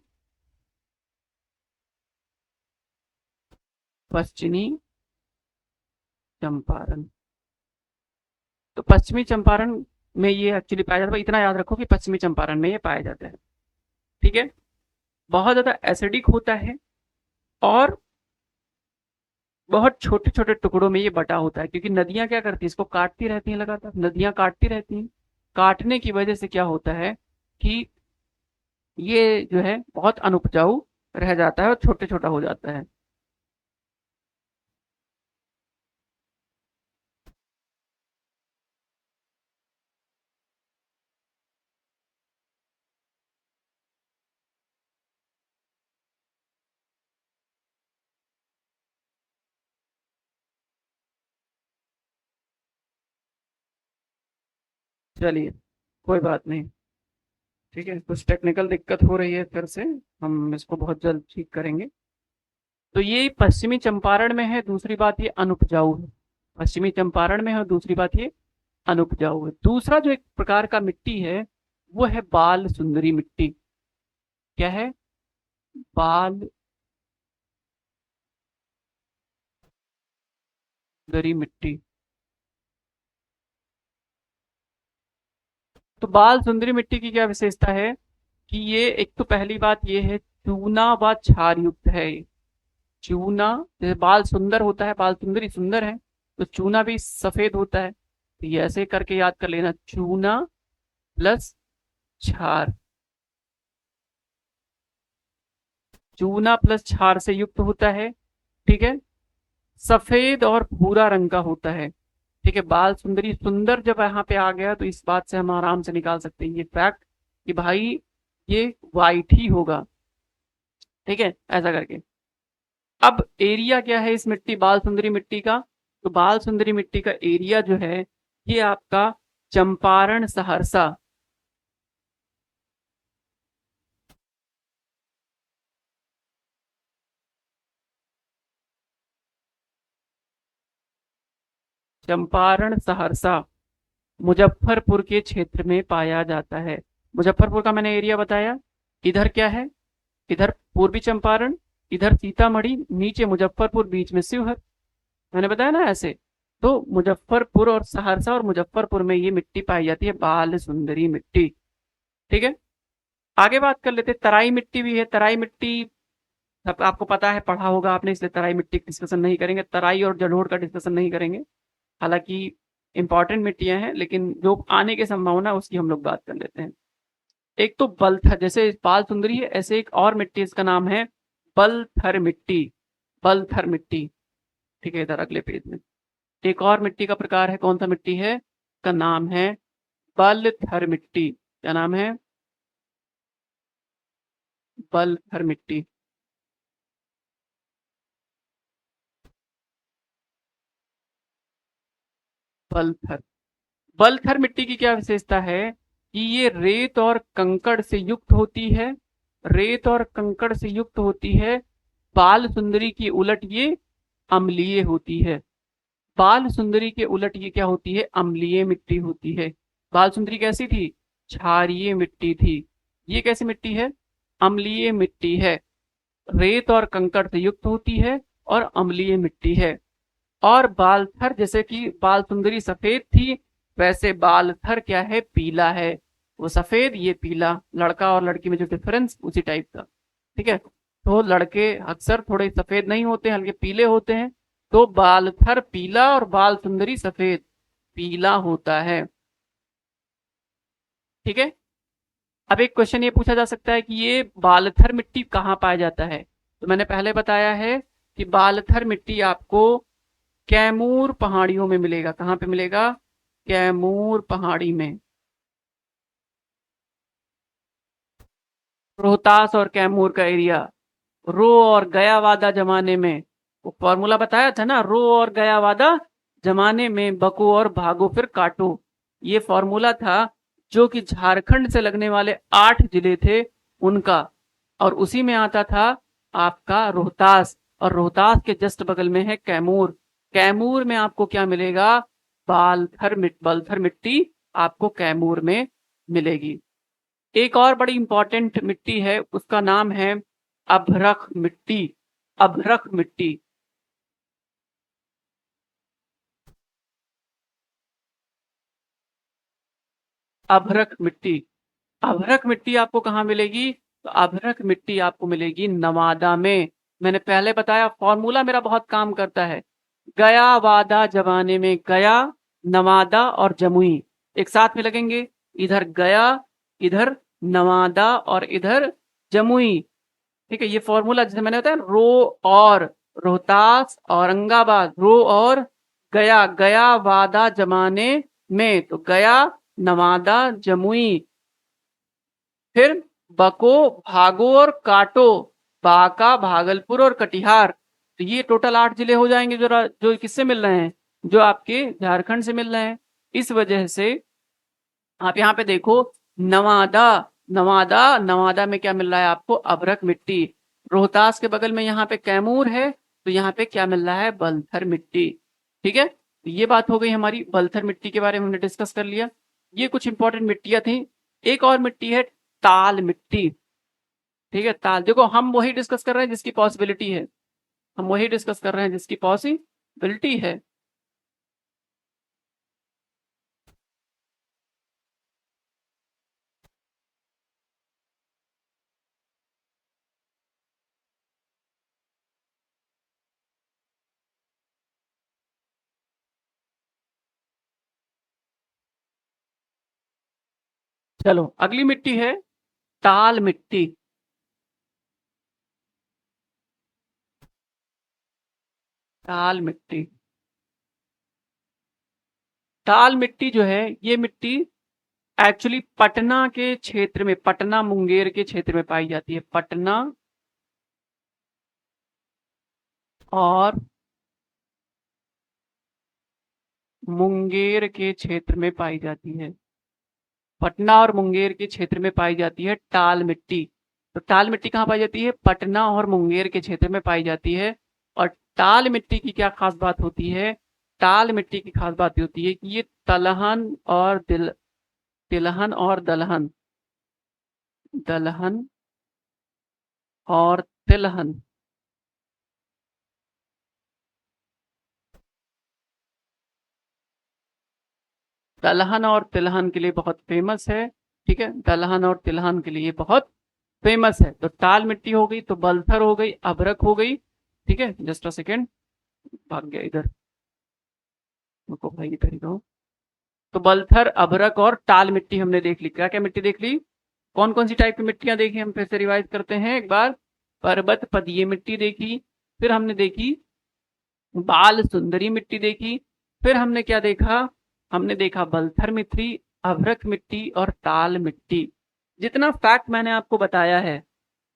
पश्चिमी चंपारण। तो पश्चिमी चंपारण में ये एक्चुअली पाया जाता है। इतना याद रखो कि पश्चिमी चंपारण में ये पाया जाता है। ठीक है। बहुत ज्यादा एसिडिक होता है और बहुत छोटे छोटे टुकड़ों में ये बटा होता है, क्योंकि नदियां क्या करती है? इसको काटती रहती हैं, लगातार नदियां काटती रहती हैं। काटने की वजह से क्या होता है कि ये जो है बहुत अनुपजाऊ रह जाता है और छोटे छोटा हो जाता है। चलिए, कोई बात नहीं। ठीक है, कुछ टेक्निकल दिक्कत हो रही है, फिर से हम इसको बहुत जल्द ठीक करेंगे। तो ये पश्चिमी चंपारण में है। दूसरी बात ये अनुपजाऊ है। पश्चिमी चंपारण में है और दूसरी बात ये अनुपजाऊ है। दूसरा जो एक प्रकार का मिट्टी है वो है बाल सुंदरी मिट्टी। क्या है? बाल सुंदरी मिट्टी। तो बाल सुंदरी मिट्टी की क्या विशेषता है कि ये, एक तो पहली बात ये है, चूना व क्षार युक्त है ये। चूना, जैसे बाल सुंदर होता है, बाल सुंदरी सुंदर है, तो चूना भी सफेद होता है। तो ये ऐसे करके याद कर लेना, चूना प्लस क्षार। चूना प्लस क्षार से युक्त होता है। ठीक है। सफेद और भूरा रंग का होता है। ठीक है। बाल सुंदरी सुंदर जब यहाँ पे आ गया तो इस बात से हम आराम से निकाल सकते हैं ये फैक्ट कि भाई ये वाइट ही होगा। ठीक है, ऐसा करके। अब एरिया क्या है इस मिट्टी, बाल सुंदरी मिट्टी का? तो बाल सुंदरी मिट्टी का एरिया जो है ये आपका चंपारण सहरसा। चंपारण सहरसा मुजफ्फरपुर के क्षेत्र में पाया जाता है। मुजफ्फरपुर का मैंने एरिया बताया। इधर क्या है? इधर पूर्वी चंपारण, इधर सीतामढ़ी, नीचे मुजफ्फरपुर, बीच में शिवहर। मैंने बताया ना ऐसे। तो मुजफ्फरपुर और सहरसा और मुजफ्फरपुर में ये मिट्टी पाई जाती है, बाल सुंदरी मिट्टी। ठीक है। आगे बात कर लेते हैं, तराई मिट्टी भी है। तराई मिट्टी सब आपको पता है, पढ़ा होगा आपने, इसलिए तराई मिट्टी डिस्कशन नहीं करेंगे। तराई और जलोढ़ का डिस्कशन नहीं करेंगे। हालांकि इंपॉर्टेंट मिट्टियां हैं, लेकिन जो आने की संभावना है उसकी हम लोग बात कर लेते हैं। एक तो बलथर, जैसे बाल सुंदरी है ऐसे एक और मिट्टी, इसका नाम है बलथर मिट्टी। बलथर मिट्टी। ठीक है, इधर अगले पेज में एक और मिट्टी का प्रकार है। कौन सा मिट्टी है? का नाम है बलथर मिट्टी। क्या नाम है? बलथर मिट्टी। बलथर। बलथर मिट्टी की क्या विशेषता है कि ये रेत और कंकड़ से युक्त होती है। रेत और कंकड़ से युक्त होती है। बाल सुंदरी की उलट ये अम्लीय होती है। बाल सुंदरी के उलट ये क्या होती है? अम्लीय मिट्टी होती है। बाल सुंदरी कैसी थी? क्षारीय मिट्टी थी। ये कैसी मिट्टी है? अम्लीय मिट्टी है। रेत और कंकड़ से युक्त होती है और अम्लीय मिट्टी है। और बालथर, जैसे कि बाल सुंदरी सफेद थी, वैसे बालथर क्या है? पीला है। वो सफेद, ये पीला। लड़का और लड़की में जो डिफरेंस उसी टाइप का। ठीक है। तो लड़के अक्सर थोड़े सफेद नहीं होते हैं, हल्के पीले होते हैं, तो बालथर पीला और बाल सुंदरी सफेद, पीला होता है। ठीक है। अब एक क्वेश्चन ये पूछा जा सकता है कि ये बालथर मिट्टी कहाँ पाया जाता है। तो मैंने पहले बताया है कि बालथर मिट्टी आपको कैमूर पहाड़ियों में मिलेगा। कहाँ पे मिलेगा? कैमूर पहाड़ी में। रोहतास और कैमूर का एरिया। रो और गया वादा जमाने में, वो फॉर्मूला बताया था ना, रो और गया वादा जमाने में, बको और भागो फिर काटो। ये फॉर्मूला था जो कि झारखंड से लगने वाले 8 जिले थे उनका, और उसी में आता था आपका रोहतास, और रोहतास के जस्ट बगल में है कैमूर। कैमूर में आपको क्या मिलेगा? बलथर मिट्टी आपको कैमूर में मिलेगी। एक और बड़ी इंपॉर्टेंट मिट्टी है, उसका नाम है अभ्रक मिट्टी। अभ्रक मिट्टी। अभ्रक मिट्टी। अभ्रक मिट्टी आपको कहाँ मिलेगी? तो अभ्रक मिट्टी आपको मिलेगी नवादा में। मैंने पहले बताया फॉर्मूला मेरा बहुत काम करता है। गया वादा जमाने में, गया, नवादा और जमुई एक साथ में लगेंगे। इधर गया, इधर नवादा और इधर जमुई। ठीक है। ये फॉर्मूला जैसे मैंने बताया, रो और रोहतास, औरंगाबाद, रो और गया, गया वादा जमाने में, तो गया, नवादा, जमुई। फिर बको, भागो और काटो, बांका, भागलपुर और कटिहार। तो ये टोटल 8 जिले हो जाएंगे जो किससे मिल रहे हैं? जो आपके झारखंड से मिल रहे हैं। इस वजह से आप यहाँ पे देखो, नवादा, नवादा, नवादा में क्या मिल रहा है आपको? अभ्रक मिट्टी। रोहतास के बगल में यहाँ पे कैमूर है, तो यहाँ पे क्या मिल रहा है? बलथर मिट्टी। ठीक है। तो ये बात हो गई हमारी, बलथर मिट्टी के बारे में हमने डिस्कस कर लिया। ये कुछ इंपॉर्टेंट मिट्टियां थी। एक और मिट्टी है ताल मिट्टी। ठीक है। ताल, देखो हम वही डिस्कस कर रहे हैं जिसकी पॉसिबिलिटी है, हम वही डिस्कस कर रहे हैं जिसकी पॉसिबिलिटी है। चलो अगली मिट्टी है ताल मिट्टी। ताल मिट्टी। ताल मिट्टी जो है, ये मिट्टी एक्चुअली पटना के क्षेत्र में, पटना मुंगेर के क्षेत्र में पाई जाती है। पटना और मुंगेर के क्षेत्र में पाई जाती है। पटना और मुंगेर के क्षेत्र में पाई जाती है टाल मिट्टी। तो टाल मिट्टी कहाँ पाई जाती है? पटना और मुंगेर के क्षेत्र में पाई जाती है। और टाल मिट्टी की क्या खास बात होती है? टाल मिट्टी की खास बात होती है कि ये तिलहन और दलहन, दलहन और तिलहन, दलहन और तिलहन के लिए बहुत फेमस है। ठीक है। दलहन और तिलहन के लिए बहुत फेमस है। तो टाल मिट्टी हो गई, तो बलथर हो गई, अभ्रक हो गई। ठीक है। जस्ट अ सेकेंड, भाग गया इधर, रुको भाई इधर ही रहो। तो बलथर, अभ्रक और टाल मिट्टी हमने देख ली। क्या क्या मिट्टी देख ली? कौन कौन सी टाइप की मिट्टियां देखी? हम फिर से रिवाइज करते हैं एक बार। पर्वत पदीय मिट्टी देखी, फिर हमने देखी बाल सुंदरी मिट्टी देखी, फिर हमने क्या देखा? हमने देखा बलथर मिट्टी, अभ्रक मिट्टी और टाल मिट्टी। जितना फैक्ट मैंने आपको बताया है,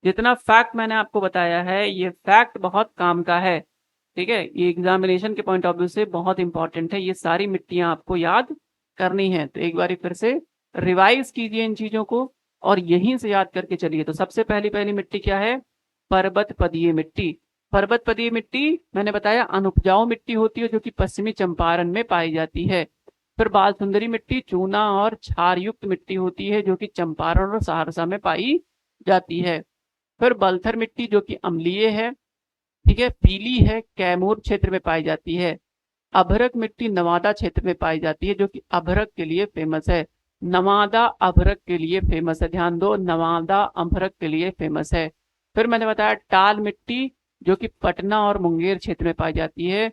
जितना फैक्ट मैंने आपको बताया है, ये फैक्ट बहुत काम का है। ठीक है। ये एग्जामिनेशन के पॉइंट ऑफ व्यू से बहुत इंपॉर्टेंट है। ये सारी मिट्टियां आपको याद करनी है। तो एक बार फिर से रिवाइज कीजिए इन चीजों को और यहीं से याद करके चलिए। तो सबसे पहली पहली मिट्टी क्या है? पर्वत पदीय मिट्टी। पर्वत पदीय मिट्टी मैंने बताया अनुपजाऊ मिट्टी होती है जो कि पश्चिमी चंपारण में पाई जाती है। फिर बाल सुंदरी मिट्टी चूना और क्षार युक्त मिट्टी होती है जो कि चंपारण और सहरसा में पाई जाती है। फिर बलथर मिट्टी जो कि अम्लीय है, ठीक है, पीली है, कैमूर क्षेत्र में पाई जाती है। अभ्रक मिट्टी नवादा क्षेत्र में पाई जाती है जो कि अभ्रक के लिए फेमस है। नवादा अभ्रक के लिए फेमस है, ध्यान दो, नवादा अभ्रक के लिए फेमस है। फिर मैंने बताया टाल मिट्टी जो कि पटना और मुंगेर क्षेत्र में पाई जाती है।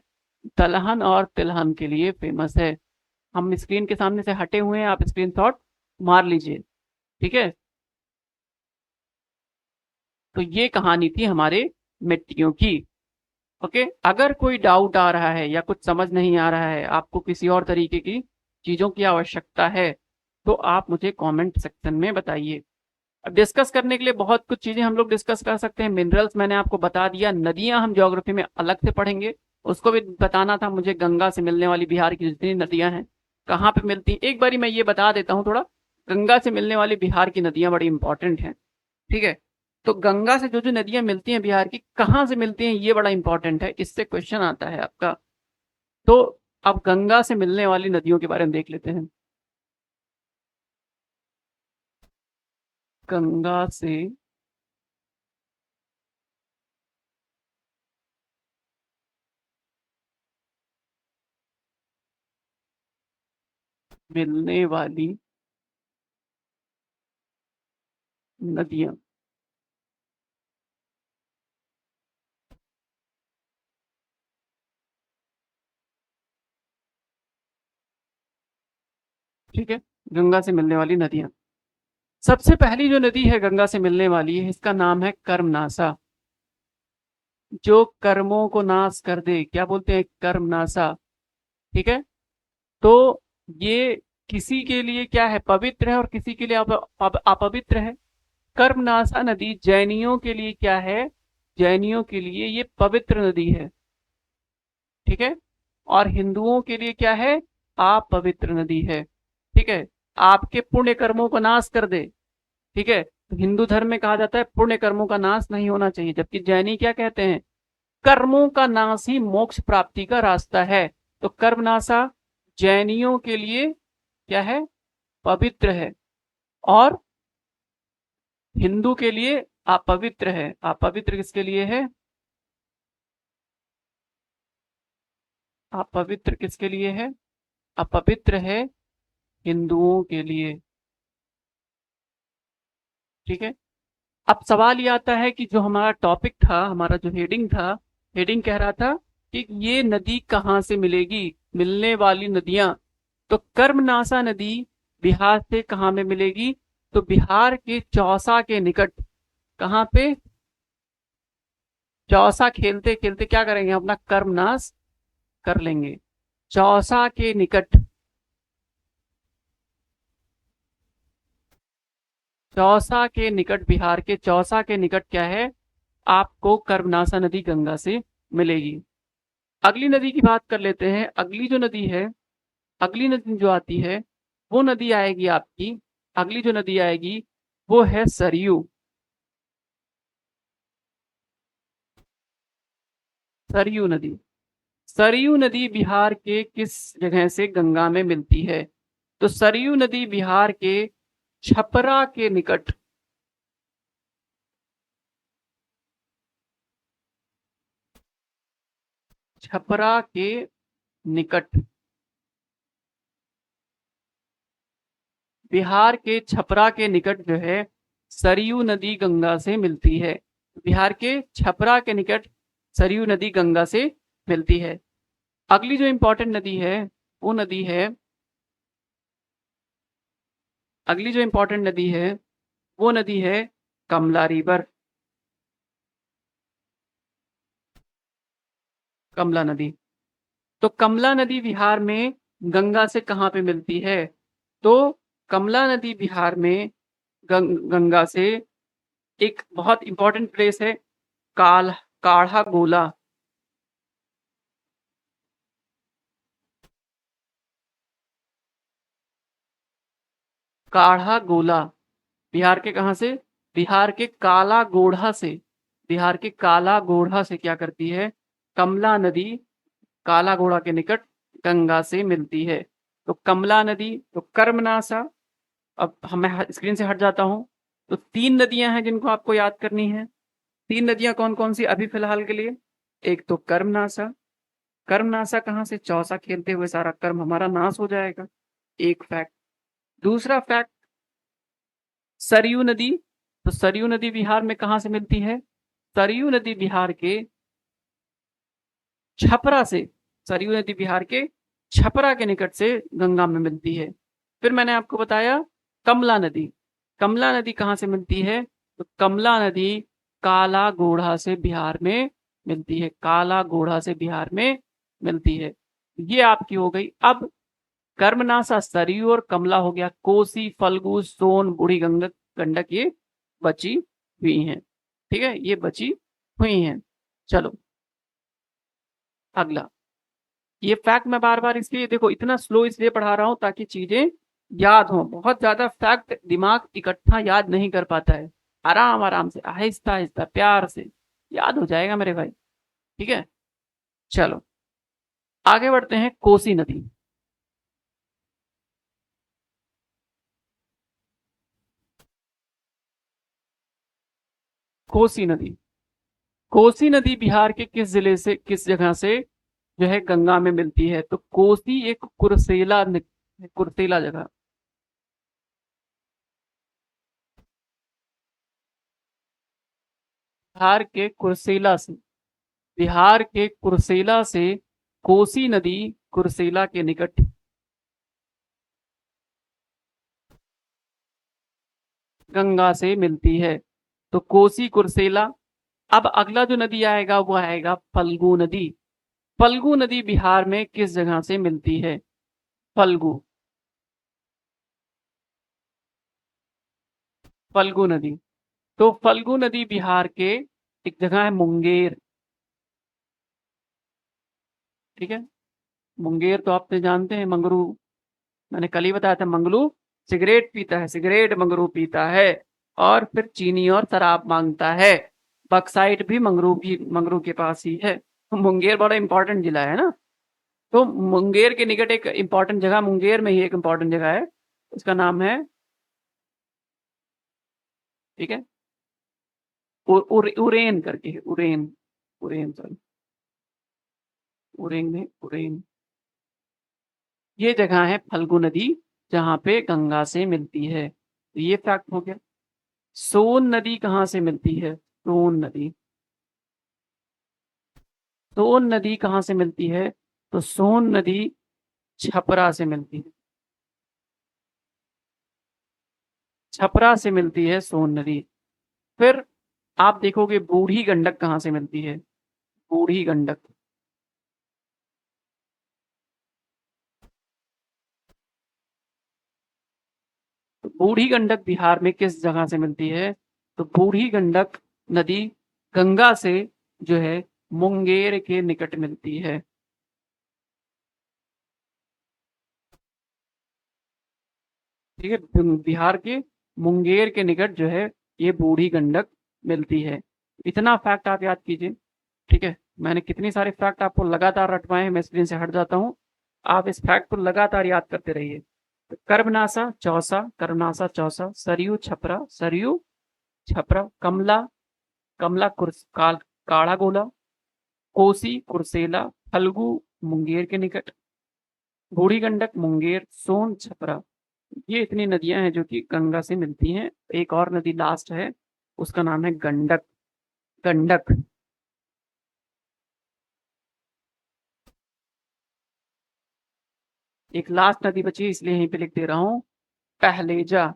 दलहन और तिलहन के लिए फेमस है। हम स्क्रीन के सामने से हटे हुए हैं, आप स्क्रीनशॉट मार लीजिए, ठीक है। तो ये कहानी थी हमारे मिट्टियों की। ओके, अगर कोई डाउट आ रहा है या कुछ समझ नहीं आ रहा है, आपको किसी और तरीके की चीजों की आवश्यकता है, तो आप मुझे कमेंट सेक्शन में बताइए। अब डिस्कस करने के लिए बहुत कुछ चीजें हम लोग डिस्कस कर सकते हैं। मिनरल्स मैंने आपको बता दिया, नदियां हम ज्योग्राफी में अलग से पढ़ेंगे, उसको भी बताना था मुझे। गंगा से मिलने वाली बिहार की जितनी नदियां हैं कहाँ पे मिलती हैं, एक बारी मैं ये बता देता हूँ थोड़ा। गंगा से मिलने वाली बिहार की नदियां बड़ी इंपॉर्टेंट हैं, ठीक है। तो गंगा से जो जो नदियां मिलती हैं बिहार की, कहाँ से मिलती हैं, ये बड़ा इंपॉर्टेंट है, इससे क्वेश्चन आता है आपका। तो अब गंगा से मिलने वाली नदियों के बारे में देख लेते हैं। गंगा से मिलने वाली नदियां, ठीक है। गंगा से मिलने वाली नदियां, सबसे पहली जो नदी है गंगा से मिलने वाली है, इसका नाम है कर्मनासा। जो कर्मों को नाश कर दे, क्या बोलते हैं, कर्मनासा, ठीक है। तो ये किसी के लिए क्या है, पवित्र है, और किसी के लिए अपवित्र है। कर्मनासा नदी जैनियों के लिए क्या है, जैनियों के लिए ये पवित्र नदी है, ठीक है। और हिंदुओं के लिए क्या है, अपवित्र नदी है, ठीक है। आपके पुण्य कर्मों को नाश कर दे, ठीक है। तो हिंदू धर्म में कहा जाता है पुण्य कर्मों का नाश नहीं होना चाहिए, जबकि जैनी क्या कहते हैं, कर्मों का नाश ही मोक्ष प्राप्ति का रास्ता है। तो कर्मनाशा जैनियों के लिए क्या है, पवित्र है, और हिंदू के लिए अपवित्र है। अपवित्र किसके लिए है, अपवित्र किसके लिए है, अपवित्र है हिंदुओं के लिए, ठीक है। अब सवाल ये आता है कि जो हमारा टॉपिक था, हमारा जो हेडिंग था, हेडिंग कह रहा था कि ये नदी कहाँ से मिलेगी, मिलने वाली नदियां। तो कर्मनासा नदी बिहार से कहाँ में मिलेगी, तो बिहार के चौसा के निकट। कहाँ पे, चौसा खेलते खेलते क्या करेंगे, अपना कर्मनाश कर लेंगे। चौसा के निकट, चौसा के निकट, बिहार के चौसा के निकट क्या है, आपको कर्मनासा नदी गंगा से मिलेगी। अगली नदी की बात कर लेते हैं। अगली जो नदी है, अगली नदी जो आती है, वो नदी आएगी आपकी, अगली जो नदी आएगी वो है सरयू। सरयू नदी, सरयू नदी बिहार के किस जगह से गंगा में मिलती है, तो सरयू नदी बिहार के छपरा के निकट, छपरा के निकट, बिहार के छपरा के निकट जो है सरयू नदी गंगा से मिलती है। बिहार के छपरा के निकट सरयू नदी गंगा से मिलती है। अगली जो इंपॉर्टेंट नदी है, वो नदी है, अगली जो इंपॉर्टेंट नदी है वो नदी है कमला रिवर। कमला नदी, तो कमला नदी बिहार में गंगा से कहाँ पे मिलती है, तो कमला नदी बिहार में गंगा से एक बहुत इंपॉर्टेंट प्लेस है, काल काढ़ा गोला। काढ़ा गोला बिहार के कहाँ से, बिहार के काला गोढ़ा से, बिहार के काला गोढ़ा से क्या करती है, कमला नदी काला घोड़ा के निकट गंगा से मिलती है। तो कमला नदी, तो कर्मनासा, अब मैं स्क्रीन से हट जाता हूं। तो तीन नदियां हैं जिनको आपको याद करनी है। तीन नदियां कौन कौन सी अभी फिलहाल के लिए, एक तो कर्मनासा, कर्मनासा कहाँ से, चौसा खेलते हुए सारा कर्म हमारा नाश हो जाएगा, एक फैक्ट। दूसरा फैक्ट, सरयू नदी, तो सरयू नदी बिहार में कहाँ से मिलती है, सरयू नदी बिहार के छपरा से, सरयू नदी बिहार के छपरा के निकट से गंगा में मिलती है। फिर मैंने आपको बताया कमला नदी। कमला नदी कहाँ से मिलती है? तो कमला नदी काला घोड़ा से बिहार में मिलती है। काला घोड़ा से बिहार में मिलती है। ये आपकी हो गई। अब कर्मनासा, सरयू और कमला हो गया। कोसी, फल्गु, सोन, बूढ़ी गंडक, गंडक ये बची हुई हैं। ठीक है, ये बची हुई हैं। चलो अगला। ये फैक्ट मैं बार बार इसलिए देखो इतना स्लो इसलिए पढ़ा रहा हूं ताकि चीजें याद हो। बहुत ज्यादा फैक्ट दिमाग इकट्ठा याद नहीं कर पाता है। आराम आराम से, आहिस्ता आहिस्ता, प्यार से याद हो जाएगा मेरे भाई। ठीक है, चलो आगे बढ़ते हैं। कोसी नदी। कोसी नदी। कोसी नदी बिहार के किस जिले से, किस जगह से जो है गंगा में मिलती है? तो कोसी एक कुर्सेला जगह। बिहार के कुर्सेला से, बिहार के कुर्सेला से कोसी नदी कुर्सेला के निकट गंगा से मिलती है। तो कोसी कुर्सेला। अब अगला जो नदी आएगा वो आएगा फल्गु नदी। फल्गु नदी बिहार में किस जगह से मिलती है? फल्गु, फल्गु नदी। तो फल्गु नदी बिहार के एक जगह है मुंगेर। ठीक है, मुंगेर तो आपने जानते हैं, मंगरू। मैंने कल ही बताया था, मंगलू सिगरेट पीता है, सिगरेट मंगरू पीता है और फिर चीनी और शराब मांगता है। बक्साइड भी मंगरू के पास ही है। तो मुंगेर बड़ा इंपॉर्टेंट जिला है ना। तो मुंगेर के निकट एक इंपॉर्टेंट जगह, मुंगेर में ही एक इंपॉर्टेंट जगह है, उसका नाम है, ठीक है, उरेन करके है, उरेन, उरेन सॉरी, उरेन में उरेन। ये जगह है फल्गु नदी, जहां पे गंगा से मिलती है। तो ये फैक्ट हो गया। सोन नदी कहाँ से मिलती है? सोन नदी, सोन नदी कहाँ से मिलती है? तो सोन नदी छपरा से मिलती है। छपरा से मिलती है सोन नदी। फिर आप देखोगे बूढ़ी गंडक कहाँ से मिलती है? बूढ़ी गंडक, तो बूढ़ी गंडक बिहार में किस जगह से मिलती है? तो बूढ़ी गंडक नदी गंगा से जो है मुंगेर के निकट मिलती है। ठीक है, बिहार के मुंगेर के निकट जो है ये बूढ़ी गंडक मिलती है। इतना फैक्ट आप याद कीजिए। ठीक है, मैंने कितनी सारे फैक्ट आपको लगातार रटवाए हैं, मैं स्क्रीन से हट जाता हूँ। आप इस फैक्ट को लगातार याद करते रहिए। तो कर्मनासा चौसा, कर्मनासा चौसा, सरयू छपरा, सरयू छपरा, कमला, कमला काढ़ा गोला, कोसी कुर्सेला, फल्गु मुंगेर के निकट, बूढ़ी गंडक मुंगेर, सोन छपरा। ये इतनी नदियां हैं जो कि गंगा से मिलती हैं। एक और नदी लास्ट है, उसका नाम है गंडक। गंडक। एक लास्ट नदी बची है, इसलिए यहीं पे लिख दे रहा हूं, पहलेजा।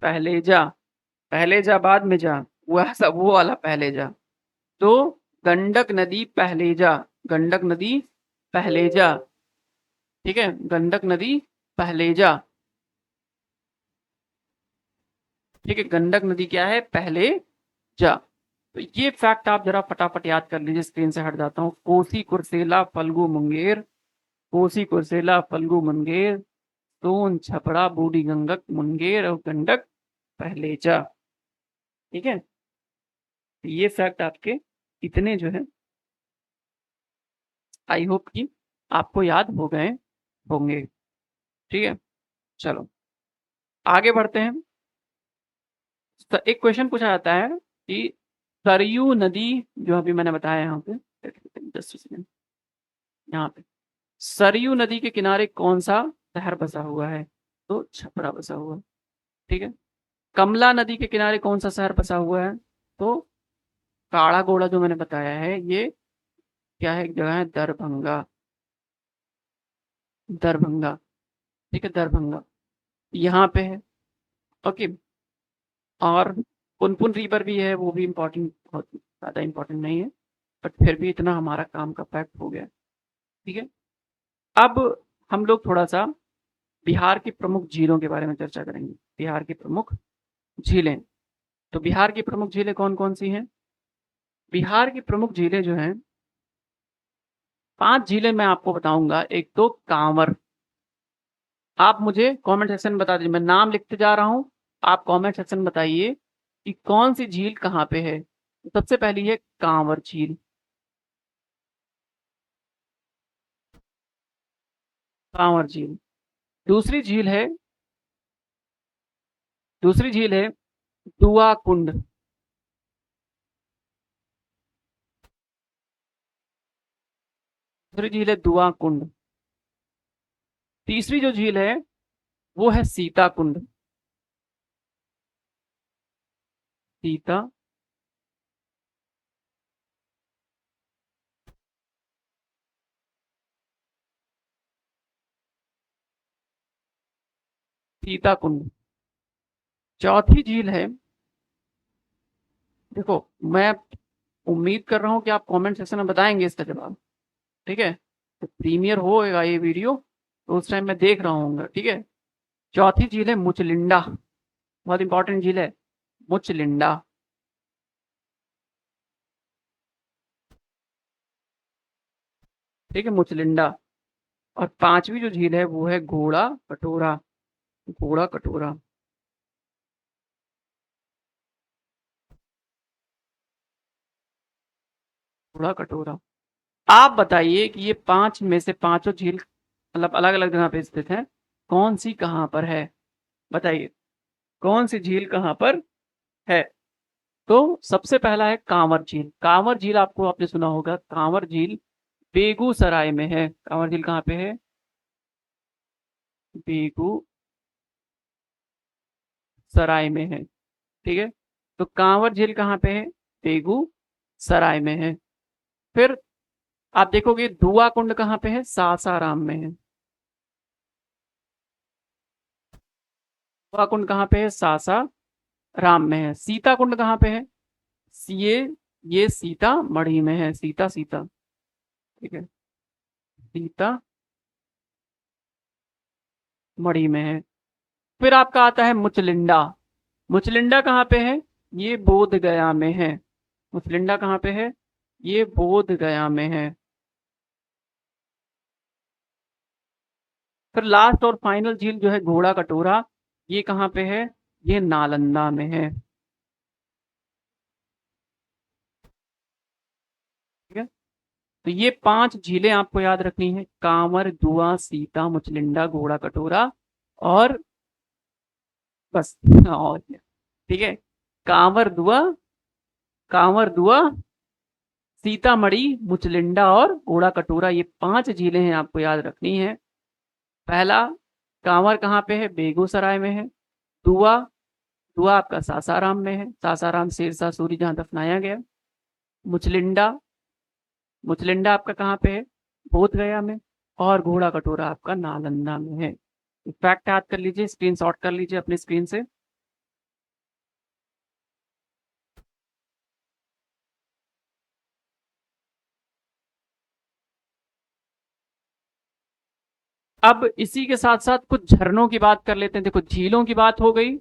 पहलेजा, पहलेजा बाद में जा, वह सब वो वाला पहलेजा। तो गंडक नदी पहलेजा, गंडक नदी पहलेजा। ठीक है, गंडक नदी पहलेजा। ठीक है, गंडक नदी क्या है? पहले जा। तो ये फैक्ट आप जरा फटाफट याद कर लीजिए। स्क्रीन से हट जाता हूँ। कोसी कुर्सेला फल्गु मुंगेर, कोसी कुर्सेला फल्गु मुंगेर, सोन छपरा बूढ़ी गंडक मुंगेर और गंडक पहले जा। ठीक है, तो ये फैक्ट आपके इतने जो है, आई होप कि आपको याद हो गए होंगे। ठीक है, चलो आगे बढ़ते हैं। तो एक क्वेश्चन पूछा जाता है कि सरयू नदी, जो अभी मैंने बताया यहाँ पे, जस्ट सेकंड, यहाँ पे सरयू नदी के किनारे कौन सा शहर बसा हुआ है? तो छपरा बसा हुआ है। ठीक है, कमला नदी के किनारे कौन सा शहर बसा हुआ है? तो काड़ा घोड़ा जो मैंने बताया है ये क्या है, एक जगह है दरभंगा, दरभंगा, ठीक है, दरभंगा यहाँ पे है। ओके। और पुनपुन रिवर भी है, वो भी इम्पोर्टेंट, बहुत ज़्यादा इम्पोर्टेंट नहीं है, बट फिर भी इतना हमारा काम का फैक्ट हो गया। ठीक है। अब हम लोग थोड़ा सा बिहार की प्रमुख झीलों के बारे में चर्चा करेंगे। बिहार की प्रमुख झीलें। तो बिहार की प्रमुख झीलें कौन कौन सी हैं? बिहार की प्रमुख झीलें जो हैं, 5 झीलें मैं आपको बताऊंगा। एक तो कांवर, आप मुझे कमेंट सेक्शन में बता दीजिए, मैं नाम लिखते जा रहा हूँ, आप कमेंट सेक्शन में बताइए कि कौन सी झील कहाँ पे है। तो सबसे पहली है कांवर झील, कांवर झील। दूसरी झील है, दूसरी झील है दुआ कुंड, दूसरी झील है दुआ कुंड। तीसरी जो झील है वो है सीता कुंड, सीता, सीता कुंड। चौथी झील है, देखो मैं उम्मीद कर रहा हूँ कि आप कमेंट सेक्शन में बताएंगे इसका जवाब। ठीक है, तो प्रीमियर होएगा ये वीडियो, तो उस टाइम मैं देख रहा हूँ। ठीक है। चौथी झील है मुचलिंडा, बहुत इंपॉर्टेंट झील है मुचलिंडा। ठीक है, मुचलिंडा। और पांचवी जो झील है वो है घोड़ा कटोरा, घोड़ा कटोरा। घोड़ा कटोरा। आप बताइए कि ये 5 में से पांचों झील मतलब अलग अलग जगह पे स्थित है, कौन सी कहाँ पर है? बताइए कौन सी झील कहाँ पर है। तो सबसे पहला है कांवर झील। कांवर झील आपको आपने सुना होगा, कांवर झील बेगूसराय में है। कांवर झील कहाँ पे है? बेगूसराय में है। ठीक है, तो कांवर झील कहाँ पे है? बेगूसराय में है। फिर आप देखोगे धुआं कुंड कहाँ पे है? सासाराम में है। धुआं कुंड कहाँ पे है? सासाराम में है। सीता कुंड कहाँ पे है? ये सीता मढ़ी में है। सीता, सीता, ठीक है, सीता मढ़ी में है। फिर आपका आता है मुचलिंडा। मुचलिंडा कहाँ पे है? ये बोध गया में है। मुचलिंडा कहाँ पे है? ये बोध गया में है। फिर लास्ट और फाइनल झील जो है घोड़ा कटोरा, ये कहाँ पे है? ये नालंदा में है। ठीक है, तो ये 5 झीलें आपको याद रखनी है, कांवर, दुआ, सीता, मुचलिंडा, घोड़ा कटोरा और बस। और क्या? ठीक है, कांवर दुआ, कांवर दुआ, सीतामढ़ी, मुचलिंडा और घोड़ा कटोरा, ये 5 झीलें हैं आपको याद रखनी है। पहला कांवर कहाँ पे है? बेगूसराय में है। दुआ, दुआ आपका सासाराम में है, सासाराम शेरशाह सूरी जहाँ दफनाया गया। मुचलिंडा, मुचलिंडा आपका कहाँ पे है? बोध गया में। और घोड़ा कटोरा आपका नालंदा में है। फैक्ट याद कर लीजिए, स्क्रीनशॉट कर लीजिए अपनी स्क्रीन से। अब इसी के साथ साथ कुछ झरनों की बात कर लेते हैं। देखो झीलों की बात हो गई,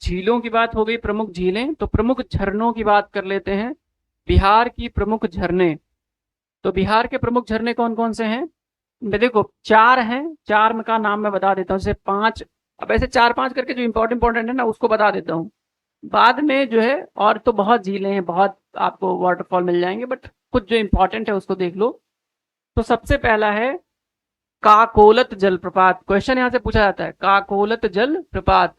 झीलों की बात हो गई, प्रमुख झीलें, तो प्रमुख झरनों की बात कर लेते हैं। बिहार की प्रमुख झरने। तो बिहार के प्रमुख झरने कौन कौन से हैं? देखो 4 हैं, 4 में का नाम मैं बता देता हूँ, जैसे 5। अब ऐसे 4-5 करके जो इंपॉर्टेंट इंपॉर्टेंट है ना उसको बता देता हूँ, बाद में जो है और तो बहुत झीलें हैं, बहुत आपको वाटरफॉल मिल जाएंगे, बट कुछ जो इंपॉर्टेंट है उसको देख लो। तो सबसे पहला है काकोलत जलप्रपात। क्वेश्चन यहाँ से पूछा जाता है, काकोलत जलप्रपात।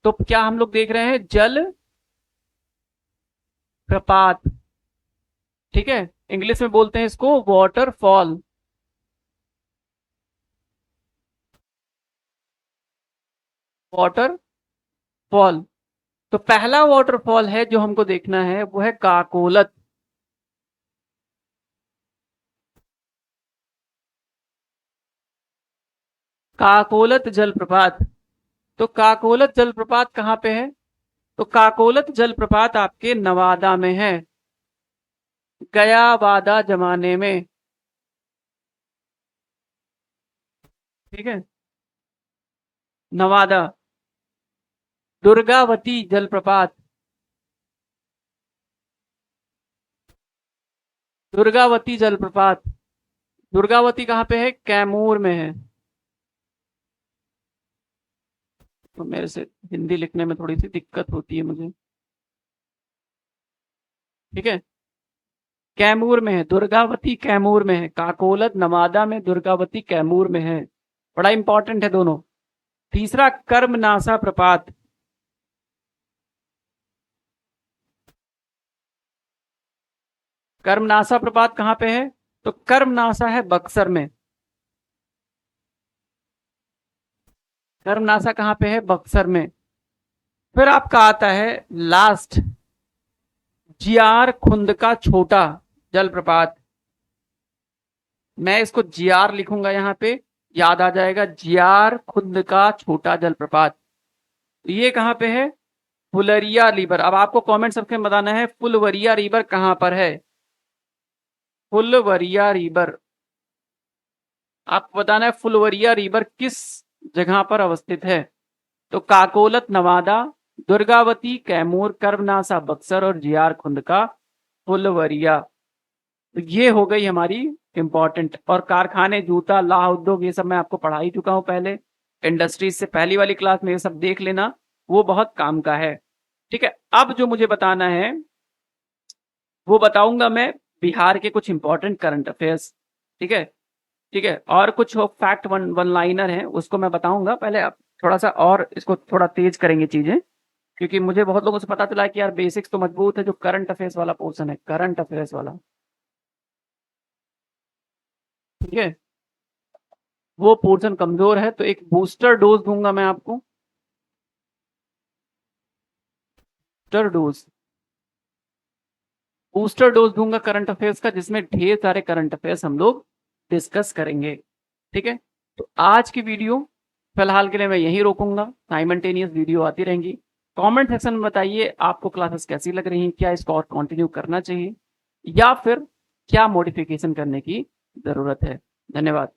तो क्या हम लोग देख रहे हैं? जल प्रपात। ठीक है, इंग्लिश में बोलते हैं इसको वाटरफॉल। वाटरफॉल। तो पहला वाटरफॉल है जो हमको देखना है वो है काकोलत। काकोलत जलप्रपात। तो काकोलत जलप्रपात कहाँ पे है? तो काकोलत जलप्रपात आपके नवादा में है, गया वादा जमाने में। ठीक है, नवादा। दुर्गावती जलप्रपात। दुर्गावती जलप्रपात। दुर्गावती कहाँ पे है? कैमूर में है। तो मेरे से हिंदी लिखने में थोड़ी सी दिक्कत होती है मुझे। ठीक है, कैमूर में है दुर्गावती, कैमूर में है। काकोलत नवादा में, दुर्गावती कैमूर में है। बड़ा इंपॉर्टेंट है दोनों। तीसरा कर्मनासा प्रपात। कर्मनासा प्रपात कहाँ पे है? तो कर्मनासा है बक्सर में। कर्मनासा कहाँ पे है? बक्सर में। फिर आपका आता है लास्ट, जियार खुंद का छोटा जलप्रपात। मैं इसको जियार लिखूंगा यहाँ पे, याद आ जाएगा, जियार खुंद का छोटा जलप्रपात। ये कहाँ पे है? फुलरिया रिवर। अब आपको कमेंट सेक्शन में बताना है फुलवरिया रिवर कहाँ पर है। फुलवरिया रिवर आपको बताना है, फुलवरिया रिवर किस जगह पर अवस्थित है। तो काकोलत नवादा, दुर्गावती कैमूर, कर्मनासा बक्सर और जियार खुंद का फुलवरिया। तो ये हो गई हमारी इंपॉर्टेंट। और कारखाने, जूता, लाह उद्योग, ये सब मैं आपको पढ़ा ही चुका हूं पहले। इंडस्ट्रीज से पहली वाली क्लास में ये सब देख लेना, वो बहुत काम का है। ठीक है, अब जो मुझे बताना है वो बताऊंगा मैं बिहार के कुछ इंपॉर्टेंट करंट अफेयर्स। ठीक है, ठीक है, और कुछ फैक्ट वन वन लाइनर है उसको मैं बताऊंगा। पहले आप थोड़ा सा और इसको थोड़ा तेज करेंगे चीजें, क्योंकि मुझे बहुत लोगों से पता चला है कि यार बेसिक्स तो मजबूत है, जो करंट अफेयर्स वाला पोर्शन है, करंट अफेयर्स वाला, ठीक है, वो पोर्शन कमजोर है। तो एक बूस्टर डोज दूंगा मैं आपको, बूस्टर डोज, बूस्टर डोज दूंगा करंट अफेयर्स का, जिसमें ढेर सारे करंट अफेयर्स हम लोग डिस्कस करेंगे। ठीक है, तो आज की वीडियो फिलहाल के लिए मैं यहीं रोकूंगा, साइमल्टेनियस वीडियो आती रहेंगी। कमेंट सेक्शन में बताइए आपको क्लासेस कैसी लग रही हैं, क्या इसको और कंटिन्यू करना चाहिए या फिर क्या मॉडिफिकेशन करने की जरूरत है। धन्यवाद।